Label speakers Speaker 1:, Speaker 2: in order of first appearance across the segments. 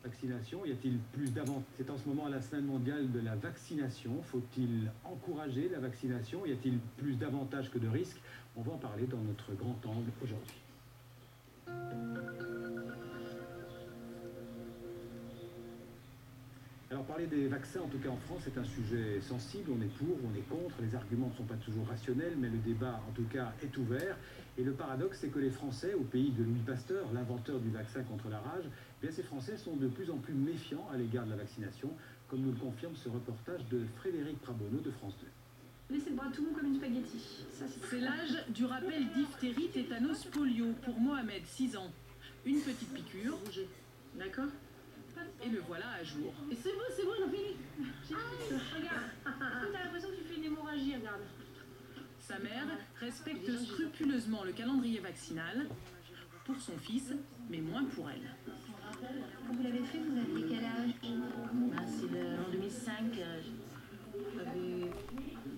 Speaker 1: vaccination, y a-t-il plus d'avantages? C'est en ce moment la semaine mondiale de la vaccination. Faut-il encourager la vaccination? Y a-t-il plus d'avantages que de risques? On va en parler dans notre grand angle aujourd'hui. Alors parler des vaccins, en tout cas en France, c'est un sujet sensible. On est pour, on est contre. Les arguments ne sont pas toujours rationnels, mais le débat, en tout cas, est ouvert. Et le paradoxe, c'est que les Français, au pays de Louis Pasteur, l'inventeur du vaccin contre la rage, eh bien ces Français sont de plus en plus méfiants à l'égard de la vaccination, comme nous le confirme ce reportage de Frédéric Prabonneau de France 2.
Speaker 2: Laissez le bras tout mou comme une spaghetti.
Speaker 3: C'est l'âge du rappel diphtérie, tétanos, polio pour Mohamed, 6 ans. Une petite piqûre.
Speaker 2: D'accord.
Speaker 3: Et le voilà à jour.
Speaker 2: Et c'est bon, on a fini. Regarde, t'as l'impression que tu fais une hémorragie, regarde.
Speaker 3: Sa mère respecte scrupuleusement le calendrier vaccinal pour son fils, mais moins pour elle.
Speaker 4: Quand vous l'avez fait, vous aviez quel âge?
Speaker 5: C'est en 2005, j'avais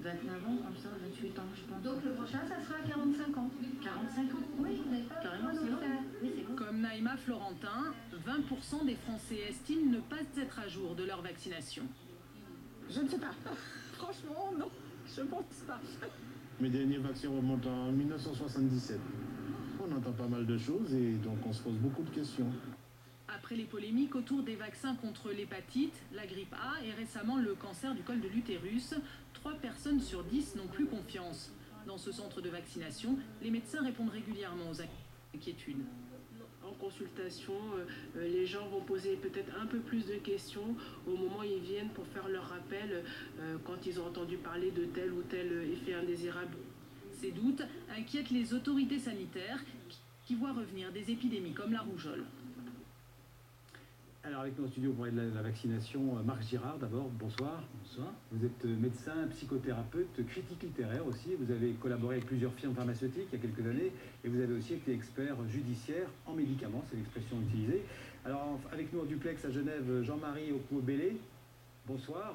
Speaker 5: 29 ans, comme ça, 28 ans, je pense.
Speaker 4: Donc le prochain, ça sera 45 ans.
Speaker 5: 45 ans?
Speaker 4: Oui, vous n'avez pas
Speaker 5: Carrément,
Speaker 4: besoin de
Speaker 5: c'est
Speaker 4: le
Speaker 5: bon.
Speaker 4: faire. Oui, c'est bon.
Speaker 3: Comme Naïma Florentin, 20% des Français estiment ne pas être à jour de leur vaccination.
Speaker 6: Je ne sais pas. Franchement, non. Je pense pas.
Speaker 7: Mes derniers vaccins remontent en 1977. On entend pas mal de choses et donc on se pose beaucoup de questions.
Speaker 3: Après les polémiques autour des vaccins contre l'hépatite, la grippe A et récemment le cancer du col de l'utérus, 3 personnes sur 10 n'ont plus confiance. Dans ce centre de vaccination, les médecins répondent régulièrement aux inquiétudes.
Speaker 8: En consultation, les gens vont poser peut-être un peu plus de questions au moment où ils viennent pour faire leur rappel quand ils ont entendu parler de tel ou tel effet indésirable.
Speaker 3: Ces doutes inquiètent les autorités sanitaires qui voient revenir des épidémies comme la rougeole.
Speaker 1: Alors avec nous au studio pour parler de la vaccination, Marc Girard d'abord, bonsoir. Bonsoir. Vous êtes médecin, psychothérapeute, critique littéraire aussi. Vous avez collaboré avec plusieurs firmes pharmaceutiques il y a quelques années et vous avez aussi été expert judiciaire en médicaments, c'est l'expression utilisée. Alors avec nous en duplex à Genève, Jean-Marie Okmobélé, bonsoir.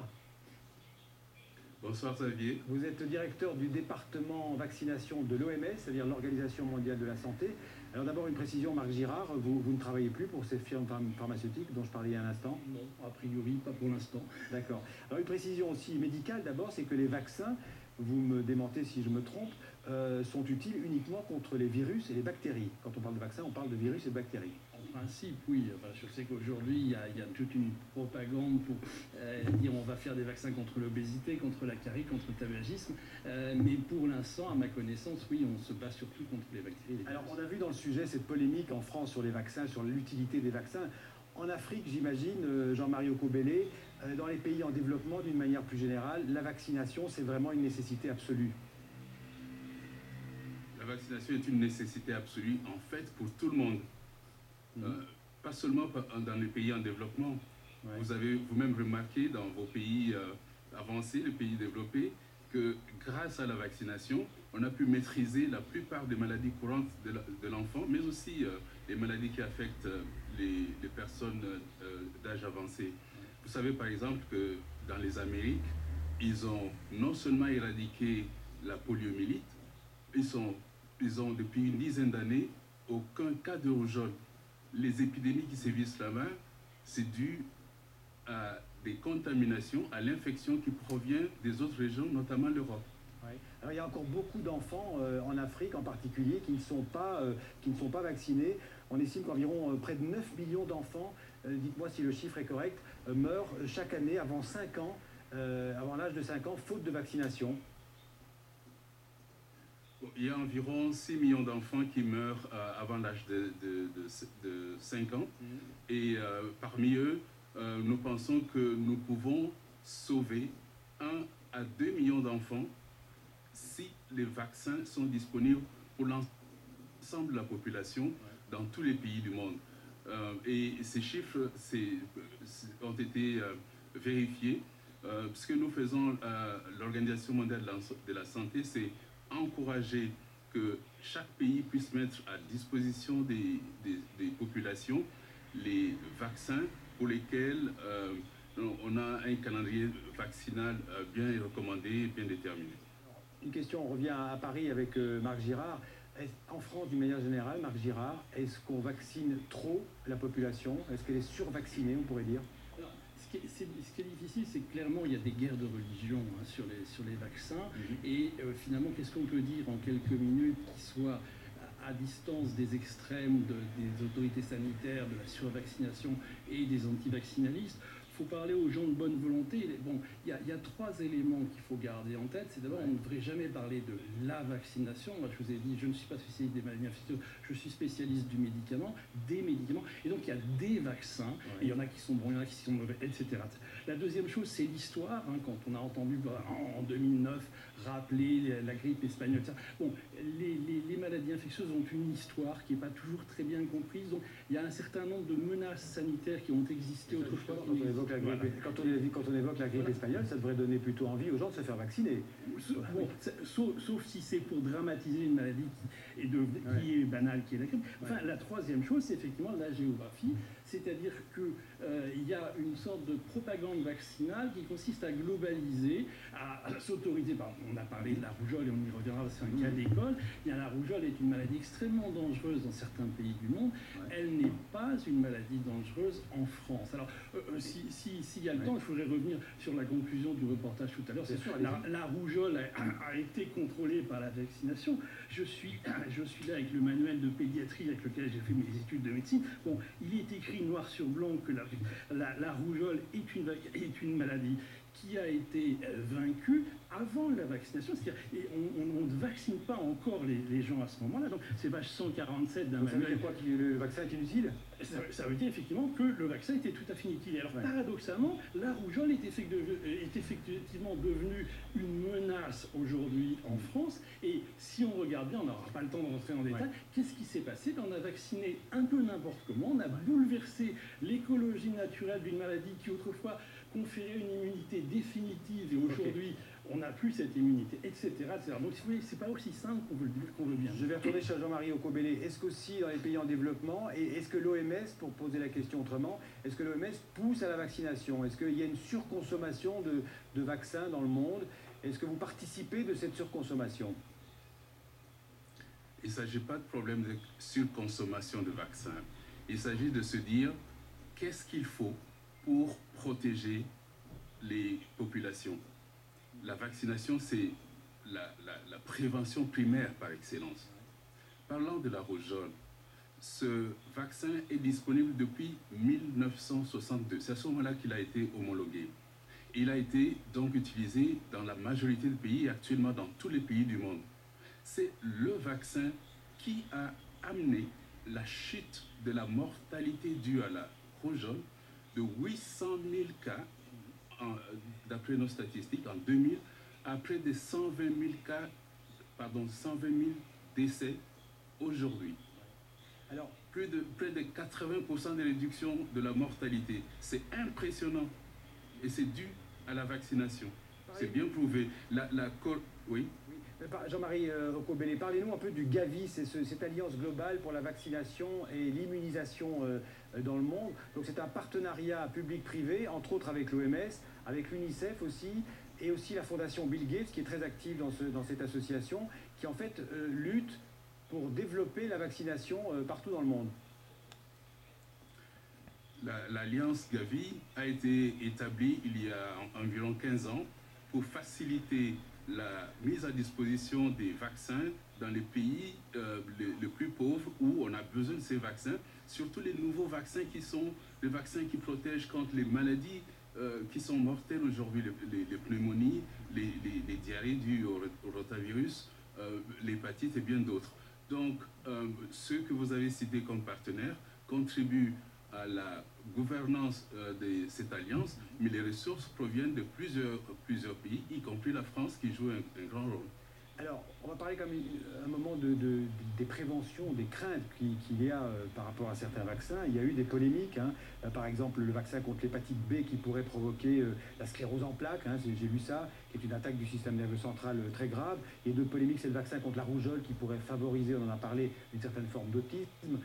Speaker 9: Bonsoir Xavier.
Speaker 1: Vous êtes directeur du département vaccination de l'OMS, c'est-à-dire l'Organisation mondiale de la santé. Alors d'abord une précision, Marc Girard, vous ne travaillez plus pour ces firmes pharmaceutiques dont je parlais il y a un instant?
Speaker 10: Non, a priori, pas pour l'instant.
Speaker 1: D'accord. Alors une précision aussi médicale d'abord, c'est que les vaccins, vous me démentez si je me trompe, sont utiles uniquement contre les virus et les bactéries. Quand on parle de vaccins, on parle de virus et de bactéries.
Speaker 10: En principe, oui. Enfin, je sais qu'aujourd'hui, il y a toute une propagande pour dire on va faire des vaccins contre l'obésité, contre la carie, contre le tabagisme. Mais pour l'instant, à ma connaissance, oui, on se bat surtout contre les bactéries.
Speaker 1: Alors, on a vu dans le sujet cette polémique en France sur les vaccins, sur l'utilité des vaccins. En Afrique, j'imagine, Jean-Marie Okobélé, dans les pays en développement, d'une manière plus générale, la vaccination, c'est vraiment une nécessité absolue.
Speaker 9: La vaccination est une nécessité absolue, en fait, pour tout le monde. Pas seulement dans les pays en développement. Ouais. Vous avez vous-même remarqué dans vos pays avancés, les pays développés, que grâce à la vaccination, on a pu maîtriser la plupart des maladies courantes de l'enfant, mais aussi les maladies qui affectent les personnes d'âge avancé. Vous savez par exemple que dans les Amériques, ils ont non seulement éradiqué la poliomyélite, ils ont depuis une dizaine d'années aucun cas de rougeole. Les épidémies qui sévissent là-bas, c'est dû à des contaminations, à l'infection qui provient des autres régions, notamment l'Europe.
Speaker 1: Oui. Alors il y a encore beaucoup d'enfants en Afrique en particulier qui ne sont pas vaccinés. On estime qu'environ près de 9 millions d'enfants, dites-moi si le chiffre est correct, meurent chaque année avant 5 ans, avant l'âge de 5 ans, faute de vaccination.
Speaker 9: Il y a environ 6 millions d'enfants qui meurent avant l'âge de 5 ans. Et parmi eux, nous pensons que nous pouvons sauver 1 à 2 millions d'enfants si les vaccins sont disponibles pour l'ensemble de la population dans tous les pays du monde. Et ces chiffres ont été vérifiés. Ce que nous faisons à l'Organisation mondiale de la santé, c'est encourager que chaque pays puisse mettre à disposition des populations les vaccins pour lesquels on a un calendrier vaccinal bien recommandé et bien déterminé.
Speaker 1: Une question, on revient à Paris avec Marc Girard. En France, d'une manière générale, Marc Girard, est-ce qu'on vaccine trop la population? Est-ce qu'elle est survaccinée, on pourrait dire?
Speaker 10: Alors, ce qui est difficile, c'est que clairement, il y a des guerres de religion sur les vaccins. Et finalement, qu'est-ce qu'on peut dire en quelques minutes qui soit à distance des extrêmes des autorités sanitaires, de la survaccination et des antivaccinalistes? Il faut parler aux gens de bonne volonté. Bon, il y a trois éléments qu'il faut garder en tête. C'est d'abord, on ne devrait jamais parler de la vaccination. Moi, je vous ai dit, je ne suis pas spécialiste des maladies infectieuses, je suis spécialiste du médicament, des médicaments. Et donc, il y a des vaccins. Et il y en a qui sont bons, il y en a qui sont mauvais, etc. La deuxième chose, c'est l'histoire. Quand on a entendu en 2009 rappeler la grippe espagnole, etc. Bon, les maladies infectieuses ont une histoire qui n'est pas toujours très bien comprise. Donc, il y a un certain nombre de menaces sanitaires qui ont existé autrefois.
Speaker 1: Quand on évoque la grippe espagnole, ça devrait donner plutôt envie aux gens de se faire vacciner.
Speaker 10: Bon, sauf si c'est pour dramatiser une maladie qui est banale, qui est la grippe. Enfin, la troisième chose, c'est effectivement la géographie, c'est-à-dire qu'il y a une sorte de propagande vaccinale qui consiste à globaliser, à s'autoriser. On a parlé de la rougeole et on y reviendra, c'est un cas d'école. La rougeole est une maladie extrêmement dangereuse dans certains pays du monde. Elle n'est pas une maladie dangereuse en France. Alors, s'il y a le temps, je voudrais revenir sur la conclusion du reportage tout à l'heure.
Speaker 1: C'est sûr,
Speaker 10: la rougeole a été contrôlée par la vaccination. Je suis là avec le manuel de pédiatrie avec lequel j'ai fait mes études de médecine. Bon, il est écrit noir sur blanc que la rougeole est une maladie qui a été vaincue avant la vaccination. C'est-à-dire, on ne vaccine pas encore les gens à ce moment-là. Donc, c'est page 147 d'un manuel.
Speaker 1: Ça veut dire quoi, que le vaccin est inutile?
Speaker 10: Ça veut dire effectivement que le vaccin était tout à fait inutile. Alors, paradoxalement, la rougeole est effectivement devenue une menace aujourd'hui en France. Et si on regarde bien, on n'aura pas le temps de rentrer en détail, qu'est-ce qui s'est passé? On a vacciné un peu n'importe comment, on a bouleversé l'écologie naturelle d'une maladie qui autrefois conférait une immunité définitive et aujourd'hui on n'a plus cette immunité, etc. Donc si vous voulez, c'est pas aussi simple qu'on veut bien.
Speaker 1: Je vais retourner chez Jean-Marie Okobele. Est-ce qu'aussi dans les pays en développement, et est-ce que l'OMS, pour poser la question autrement, est-ce que l'OMS pousse à la vaccination? Est-ce qu'il y a une surconsommation de vaccins dans le monde? Est-ce que vous participez de cette surconsommation?
Speaker 9: Il ne s'agit pas de problème de surconsommation de vaccins. Il s'agit de se dire qu'est-ce qu'il faut pour protéger les populations. La vaccination, c'est la prévention primaire par excellence. Parlant de la rougeole, ce vaccin est disponible depuis 1962. C'est à ce moment-là qu'il a été homologué. Il a été donc utilisé dans la majorité des pays et actuellement dans tous les pays du monde. C'est le vaccin qui a amené la chute de la mortalité due à la rougeole de 800 000 cas, d'après nos statistiques, en 2000, à près de 120 000 décès aujourd'hui. Alors, près de 80% de réduction de la mortalité. C'est impressionnant. Et c'est dû à la vaccination. C'est bien prouvé. Oui.
Speaker 1: Jean-Marie Okobele, parlez-nous un peu du Gavi, c'est cette alliance globale pour la vaccination et l'immunisation dans le monde. Donc c'est un partenariat public-privé, entre autres avec l'OMS, avec l'UNICEF aussi, et aussi la fondation Bill Gates, qui est très active dans cette association, qui en fait lutte pour développer la vaccination partout dans le monde.
Speaker 9: L'alliance Gavi a été établie il y a environ 15 ans pour faciliter la mise à disposition des vaccins dans les pays les plus pauvres où on a besoin de ces vaccins, surtout les nouveaux vaccins qui sont les vaccins qui protègent contre les maladies qui sont mortelles aujourd'hui, les pneumonies, les diarrhées dues au rotavirus, l'hépatite et bien d'autres. Donc, ceux que vous avez cités comme partenaires contribuent à la gouvernance de cette alliance, mais les ressources proviennent de plusieurs pays, y compris la France qui joue un grand rôle.
Speaker 1: Alors, on va parler comme un moment des préventions, des craintes qu'il y a par rapport à certains vaccins. Il y a eu des polémiques, par exemple le vaccin contre l'hépatite B qui pourrait provoquer la sclérose en plaques, j'ai vu ça, qui est une attaque du système nerveux central très grave. Il y a d'autres polémiques, c'est le vaccin contre la rougeole qui pourrait favoriser, on en a parlé, une certaine forme d'autisme.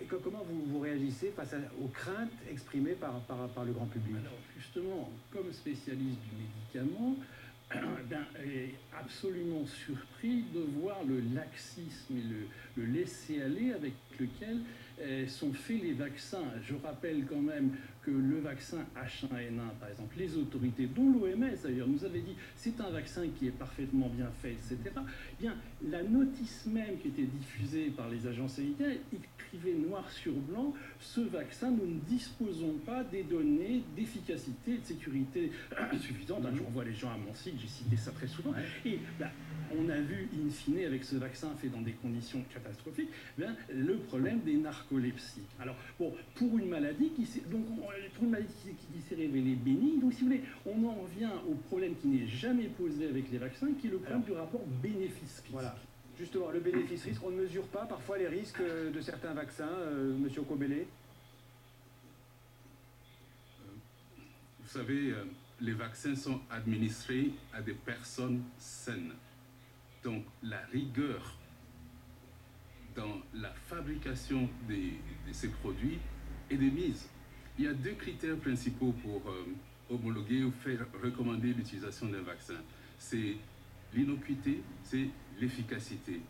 Speaker 1: Comment vous réagissez face aux craintes exprimées par le grand public?
Speaker 10: Alors justement, comme spécialiste du médicament, est absolument surpris de voir le laxisme et le laisser-aller avec lequel sont faits les vaccins. Je rappelle quand même que le vaccin H1N1, par exemple, les autorités, dont l'OMS d'ailleurs, nous avait dit c'est un vaccin qui est parfaitement bien fait, etc. Eh bien, la notice même qui était diffusée par les agents sanitaires écrivait noir sur blanc, ce vaccin, nous ne disposons pas des données d'efficacité et de sécurité suffisantes. Je renvoie les gens à mon site, j'ai cité ça très souvent. Et on a vu, in fine, avec ce vaccin fait dans des conditions catastrophiques, le problème des narcolepsies. Alors, bon, pour une maladie qui s'est révélée bénigne, donc si vous voulez, on en vient au problème qui n'est jamais posé avec les vaccins, qui est le problème du rapport bénéfice-risque.
Speaker 1: Voilà. Justement, le bénéfice-risque, on ne mesure pas parfois les risques de certains vaccins, Monsieur Okobele.
Speaker 9: Vous savez, les vaccins sont administrés à des personnes saines. Donc la rigueur dans la fabrication de ces produits est de mise. Il y a deux critères principaux pour homologuer ou faire recommander l'utilisation d'un vaccin. C'est l'innocuité, c'est l'efficacité.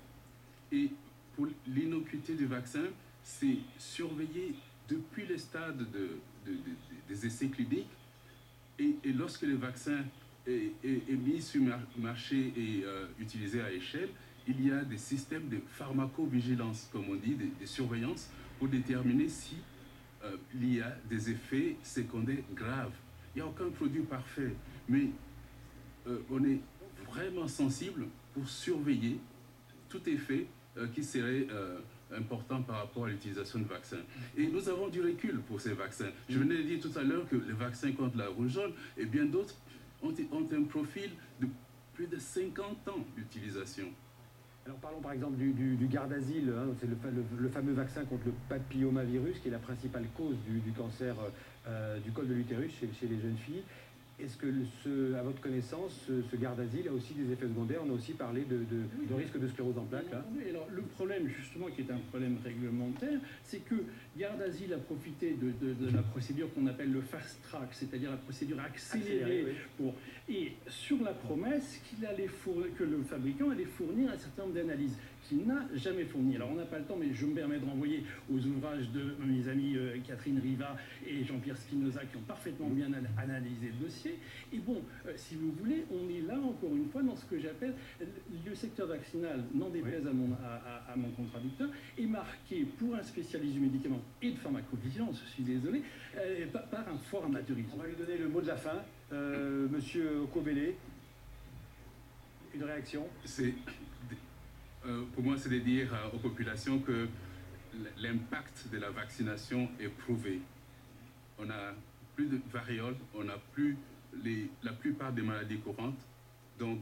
Speaker 9: Et pour l'innocuité du vaccin, c'est surveiller depuis le stade des essais cliniques et lorsque le vaccin est mis sur le marché et utilisé à échelle, il y a des systèmes de pharmacovigilance, comme on dit, de surveillance, pour déterminer si il y a des effets secondaires graves. Il n'y a aucun produit parfait, mais on est vraiment sensible pour surveiller tout effet qui serait important par rapport à l'utilisation de vaccins. Et nous avons du recul pour ces vaccins. Je venais de dire tout à l'heure que les vaccins contre la rougeole et bien d'autres ont un profil de plus de 50 ans d'utilisation.
Speaker 1: Alors parlons par exemple du Gardasil, hein, c'est le fameux vaccin contre le papillomavirus qui est la principale cause du cancer du col de l'utérus chez les jeunes filles. Est-ce que, à votre connaissance, ce Gardasil a aussi des effets secondaires? On a aussi parlé de risque de sclérose en plaques. Là.
Speaker 10: Oui, alors le problème, justement, qui est un problème réglementaire, c'est que Gardasil a profité de la procédure qu'on appelle le fast track, c'est-à-dire la procédure accélérée, et sur la promesse que le fabricant allait fournir un certain nombre d'analyses qu'il n'a jamais fourni. Alors on n'a pas le temps, mais je me permets de renvoyer aux ouvrages de mes amis Catherine Riva et Jean-Pierre Spinoza qui ont parfaitement bien analysé le dossier. Et bon, si vous voulez, on est là encore une fois dans ce que j'appelle le secteur vaccinal, n'en déplaise à mon contradicteur, est marqué pour un spécialiste du médicament et de pharmacovigilance, je suis désolé, par un fort amateurisme.
Speaker 1: On va lui donner le mot de la fin. Monsieur Okobele, une réaction?
Speaker 9: Pour moi, c'est de dire aux populations que l'impact de la vaccination est prouvé. On n'a plus de variole, on n'a plus la plupart des maladies courantes. Donc,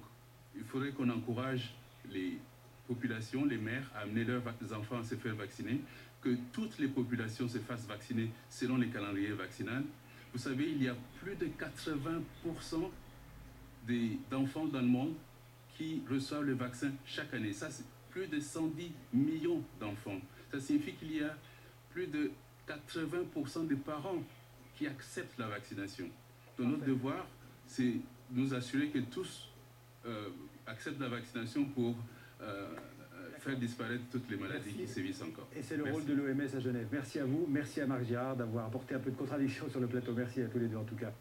Speaker 9: il faudrait qu'on encourage les populations, les mères, à amener leurs enfants à se faire vacciner, que toutes les populations se fassent vacciner selon les calendriers vaccinaux. Vous savez, il y a plus de 80% d'enfants dans le monde qui reçoivent le vaccin chaque année. Ça, c'est plus de 110 millions d'enfants. Ça signifie qu'il y a plus de 80% des parents qui acceptent la vaccination. Donc notre devoir, c'est nous assurer que tous acceptent la vaccination pour faire disparaître toutes les maladies qui sévissent encore.
Speaker 1: Et c'est le rôle de l'OMS à Genève. Merci à vous, merci à Marc Girard d'avoir apporté un peu de contradiction sur le plateau. Merci à tous les deux en tout cas.